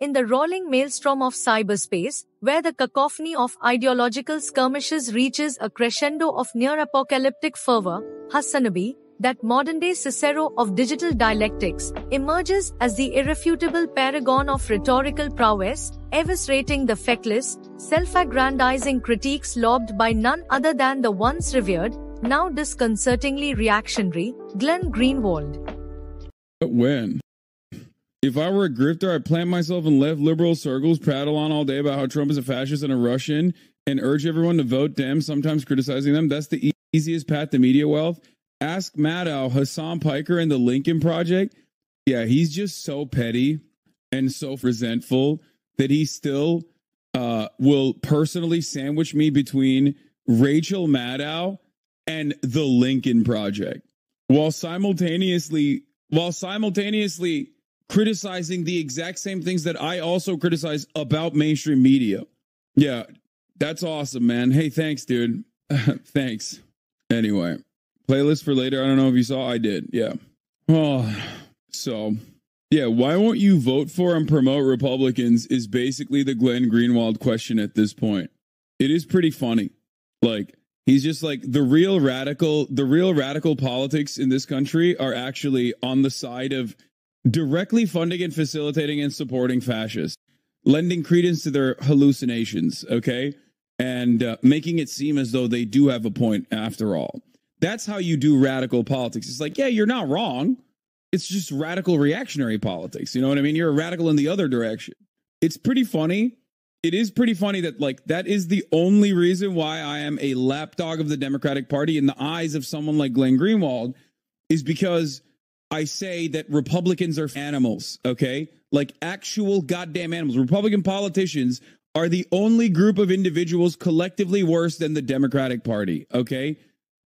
in the rolling maelstrom of cyberspace, where the cacophony of ideological skirmishes reaches a crescendo of near-apocalyptic fervor, Hasanabi, that modern-day Cicero of digital dialectics, emerges as the irrefutable paragon of rhetorical prowess, eviscerating the feckless, self-aggrandizing critiques lobbed by none other than the once revered, now disconcertingly reactionary, Glenn Greenwald. But when? If I were a grifter, I'd plant myself in left liberal circles, prattle on all day about how Trump is a fascist and a Russian, and urge everyone to vote Dem, sometimes criticizing them. That's the easiest path to media wealth. Ask Maddow, Hassan Piker, and the Lincoln Project. Yeah, he's just so petty and so resentful that he still will personally sandwich me between Rachel Maddow and the Lincoln Project, while simultaneously criticizing the exact same things that I also criticize about mainstream media. Yeah, that's awesome, man. Hey, thanks, dude. Thanks. Anyway. Playlist for later. I don't know if you saw. I did. Yeah. Oh, so yeah. Why won't you vote for and promote Republicans is basically the Glenn Greenwald question at this point. It is pretty funny. Like, he's just like the real radical politics in this country are actually on the side of directly funding and facilitating and supporting fascists, lending credence to their hallucinations. Okay. And making it seem as though they do have a point after all. That's how you do radical politics. It's like, yeah, you're not wrong. It's just radical reactionary politics. You know what I mean? You're a radical in the other direction. It's pretty funny. It is pretty funny that, like, that is the only reason why I am a lapdog of the Democratic Party in the eyes of someone like Glenn Greenwald, is because I say that Republicans are animals, okay? Like actual goddamn animals. Republican politicians are the only group of individuals collectively worse than the Democratic Party, okay?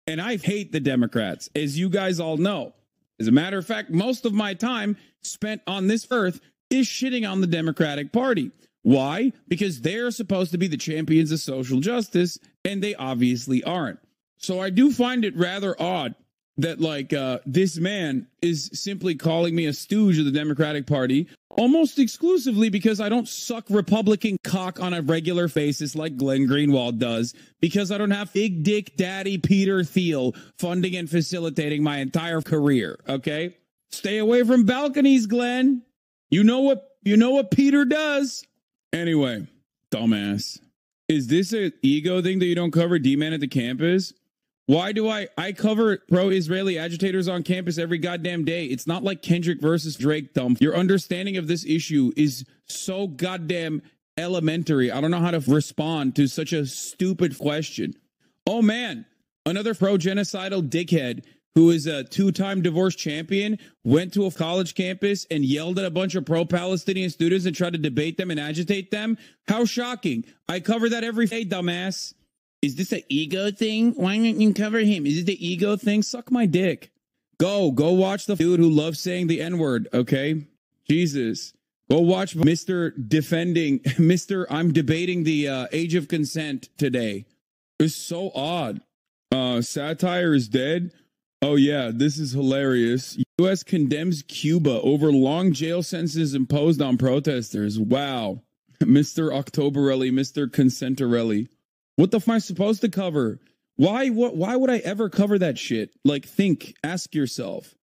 And I hate the Democrats, as you guys all know. As a matter of fact, most of my time spent on this earth is shitting on the Democratic Party. Why? Because they're supposed to be the champions of social justice, and they obviously aren't. So I do find it rather odd that, like, this man is simply calling me a stooge of the Democratic Party almost exclusively because I don't suck Republican cock on a regular basis like Glenn Greenwald does, because I don't have Big Dick Daddy Peter Thiel funding and facilitating my entire career, okay? Stay away from balconies, Glenn. You know what Peter does. Anyway, dumbass. Is this an ego thing that you don't cover D-Man at the campus? Why do I cover pro-Israeli agitators on campus every goddamn day? It's not like Kendrick versus Drake, dumb. Your understanding of this issue is so goddamn elementary. I don't know how to respond to such a stupid question. Oh man, another pro-genocidal dickhead who is a two-time divorce champion went to a college campus and yelled at a bunch of pro-Palestinian students and tried to debate them and agitate them. How shocking. I cover that every day, dumbass. Is this an ego thing? Why don't you cover him? Is it the ego thing? Suck my dick. Go watch the dude who loves saying the N-word, okay? Jesus. Go watch Mr. I'm debating the age of consent today. It's so odd. Satire is dead. Oh yeah, this is hilarious. U.S. condemns Cuba over long jail sentences imposed on protesters. Wow. Mr. Octoberelli, Mr. Consentarelli. What the fuck am I supposed to cover? Why would I ever cover that shit? Like, ask yourself.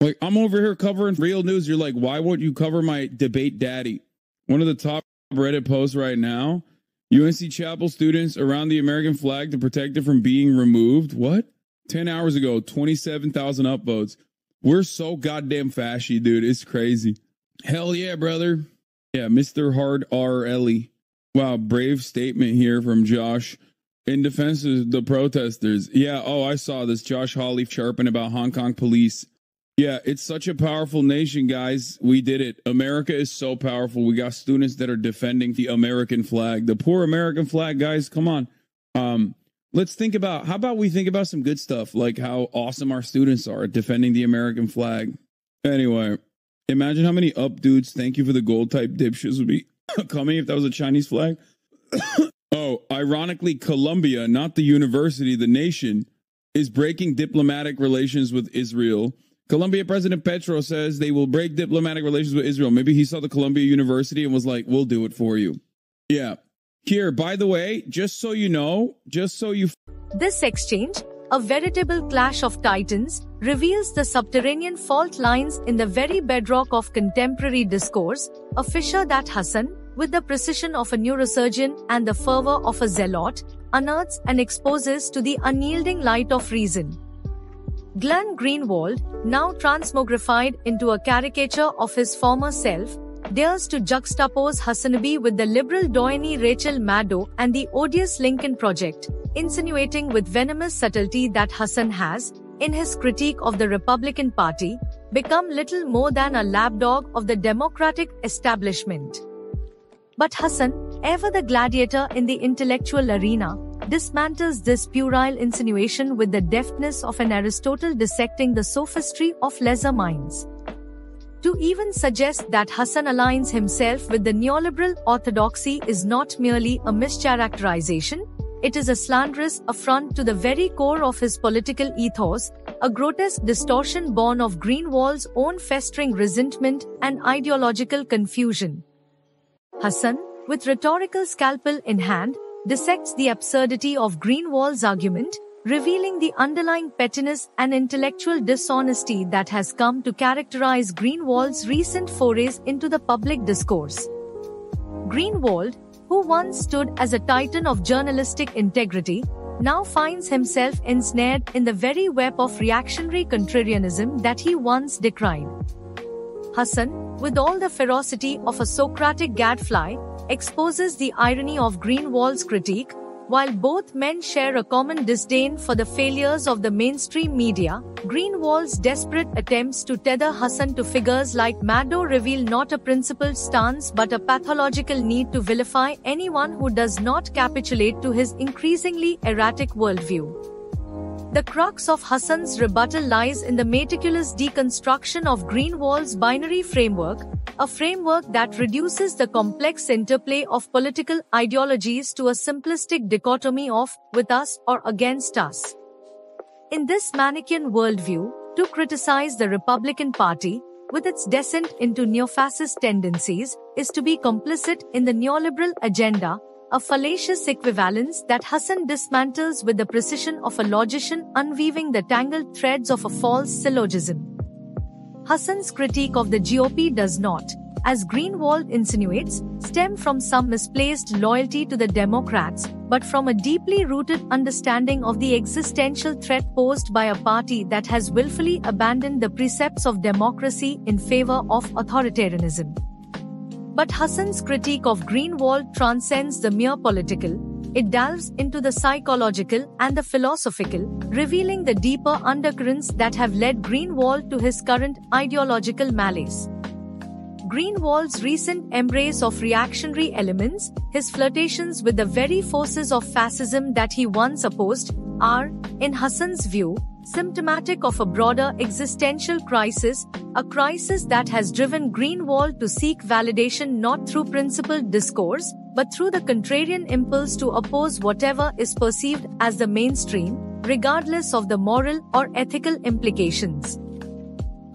Like, I'm over here covering real news. You're like, why won't you cover my debate daddy? One of the top Reddit posts right now. UNC Chapel students around the American flag to protect it from being removed. What? 10 hours ago, 27,000 upvotes. We're so goddamn fashy, dude. It's crazy. Hell yeah, brother. Yeah, Mr. Hard R. Ellie. Wow, brave statement here from Josh in defense of the protesters. Yeah, oh, I saw this. Josh Hawley chirping about Hong Kong police. Yeah, it's such a powerful nation, guys. We did it. America is so powerful. We got students that are defending the American flag. The poor American flag, guys. Come on. Let's think about, how about we think about some good stuff, like how awesome our students are at defending the American flag. Anyway, imagine how many up dudes, thank you for the gold type dipshits would be coming if that was a Chinese flag. Oh, ironically, Colombia, not the university, the nation, is breaking diplomatic relations with Israel, Colombia President Petro says they will break diplomatic relations with Israel. Maybe he saw the Columbia University and was like, we'll do it for you. Yeah. Here, by the way, just so you know, This exchange, a veritable clash of titans, reveals the subterranean fault lines in the very bedrock of contemporary discourse, a fissure that Hassan, with the precision of a neurosurgeon and the fervor of a zealot, unearths and exposes to the unyielding light of reason. Glenn Greenwald, now transmogrified into a caricature of his former self, dares to juxtapose Hasanabi with the liberal doyenne Rachel Maddow and the odious Lincoln Project, insinuating with venomous subtlety that Hassan has, in his critique of the Republican Party, become little more than a lapdog of the Democratic establishment. But Hassan, ever the gladiator in the intellectual arena, dismantles this puerile insinuation with the deftness of an Aristotle dissecting the sophistry of lesser minds. To even suggest that Hassan aligns himself with the neoliberal orthodoxy is not merely a mischaracterization, it is a slanderous affront to the very core of his political ethos, a grotesque distortion born of Greenwald's own festering resentment and ideological confusion. Hassan, with rhetorical scalpel in hand, dissects the absurdity of Greenwald's argument, revealing the underlying pettiness and intellectual dishonesty that has come to characterize Greenwald's recent forays into the public discourse. Greenwald, who once stood as a titan of journalistic integrity, now finds himself ensnared in the very web of reactionary contrarianism that he once decried. Hassan, with all the ferocity of a Socratic gadfly, exposes the irony of Greenwald's critique. While both men share a common disdain for the failures of the mainstream media, Greenwald's desperate attempts to tether Hassan to figures like Maddow reveal not a principled stance but a pathological need to vilify anyone who does not capitulate to his increasingly erratic worldview. The crux of Hassan's rebuttal lies in the meticulous deconstruction of Greenwald's binary framework, a framework that reduces the complex interplay of political ideologies to a simplistic dichotomy of with us or against us. In this Manichaean worldview, to criticize the Republican Party, with its descent into neo-fascist tendencies, is to be complicit in the neoliberal agenda, a fallacious equivalence that Hassan dismantles with the precision of a logician unweaving the tangled threads of a false syllogism. Hassan's critique of the GOP does not, as Greenwald insinuates, stem from some misplaced loyalty to the Democrats, but from a deeply rooted understanding of the existential threat posed by a party that has willfully abandoned the precepts of democracy in favor of authoritarianism. But Hassan's critique of Greenwald transcends the mere political. It delves into the psychological and the philosophical, revealing the deeper undercurrents that have led Greenwald to his current ideological malaise. Greenwald's recent embrace of reactionary elements, his flirtations with the very forces of fascism that he once opposed, are, in Hassan's view, symptomatic of a broader existential crisis, a crisis that has driven Greenwald to seek validation not through principled discourse, but through the contrarian impulse to oppose whatever is perceived as the mainstream, regardless of the moral or ethical implications.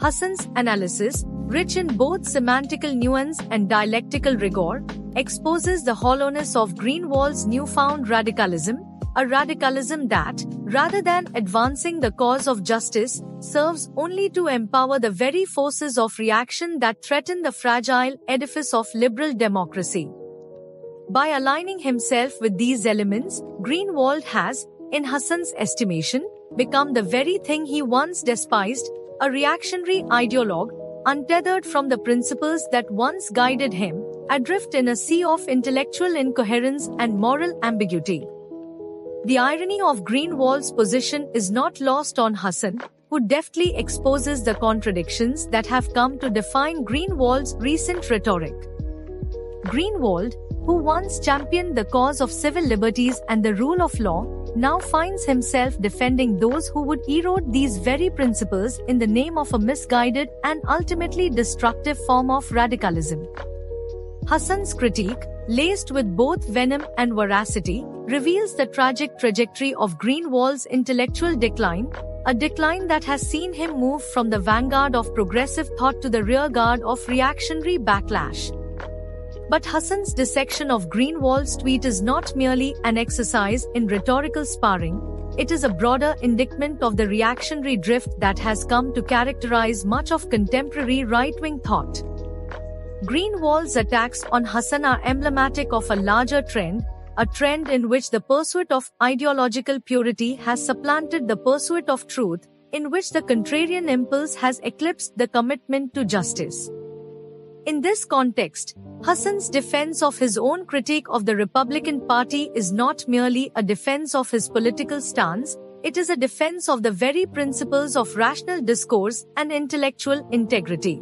Hassan's analysis, rich in both semantical nuance and dialectical rigor, exposes the hollowness of Greenwald's newfound radicalism, a radicalism that, rather than advancing the cause of justice, serves only to empower the very forces of reaction that threaten the fragile edifice of liberal democracy. By aligning himself with these elements, Greenwald has, in Hassan's estimation, become the very thing he once despised, a reactionary ideologue, untethered from the principles that once guided him, adrift in a sea of intellectual incoherence and moral ambiguity. The irony of Greenwald's position is not lost on Hassan, who deftly exposes the contradictions that have come to define Greenwald's recent rhetoric. Greenwald, who once championed the cause of civil liberties and the rule of law, now finds himself defending those who would erode these very principles in the name of a misguided and ultimately destructive form of radicalism. Hassan's critique, laced with both venom and veracity, reveals the tragic trajectory of Greenwald's intellectual decline, a decline that has seen him move from the vanguard of progressive thought to the rearguard of reactionary backlash. But Hassan's dissection of Greenwald's tweet is not merely an exercise in rhetorical sparring, it is a broader indictment of the reactionary drift that has come to characterize much of contemporary right-wing thought. Greenwald's attacks on Hassan are emblematic of a larger trend, a trend in which the pursuit of ideological purity has supplanted the pursuit of truth, in which the contrarian impulse has eclipsed the commitment to justice. In this context, Hassan's defense of his own critique of the Republican Party is not merely a defense of his political stance, it is a defense of the very principles of rational discourse and intellectual integrity.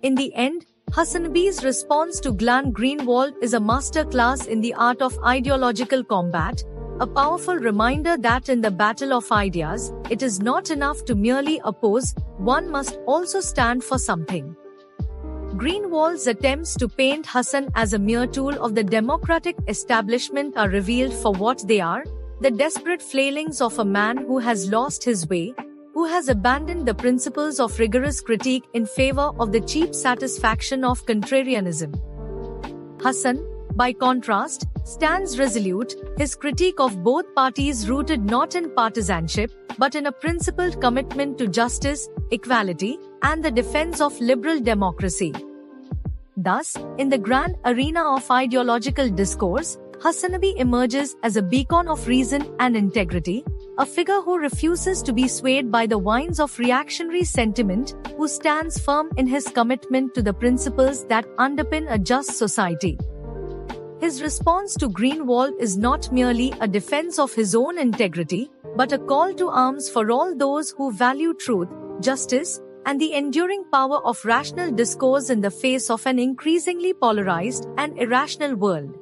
In the end, Hasanabi's response to Glenn Greenwald is a masterclass in the art of ideological combat, a powerful reminder that in the battle of ideas, it is not enough to merely oppose, one must also stand for something. Greenwald's attempts to paint Hassan as a mere tool of the democratic establishment are revealed for what they are, the desperate flailings of a man who has lost his way, who has abandoned the principles of rigorous critique in favor of the cheap satisfaction of contrarianism. Hassan, by contrast, stands resolute, his critique of both parties rooted not in partisanship, but in a principled commitment to justice, equality, and the defense of liberal democracy. Thus, in the grand arena of ideological discourse, Hasanabi emerges as a beacon of reason and integrity, a figure who refuses to be swayed by the winds of reactionary sentiment, who stands firm in his commitment to the principles that underpin a just society. His response to Greenwald is not merely a defense of his own integrity, but a call to arms for all those who value truth, justice, and the enduring power of rational discourse in the face of an increasingly polarized and irrational world.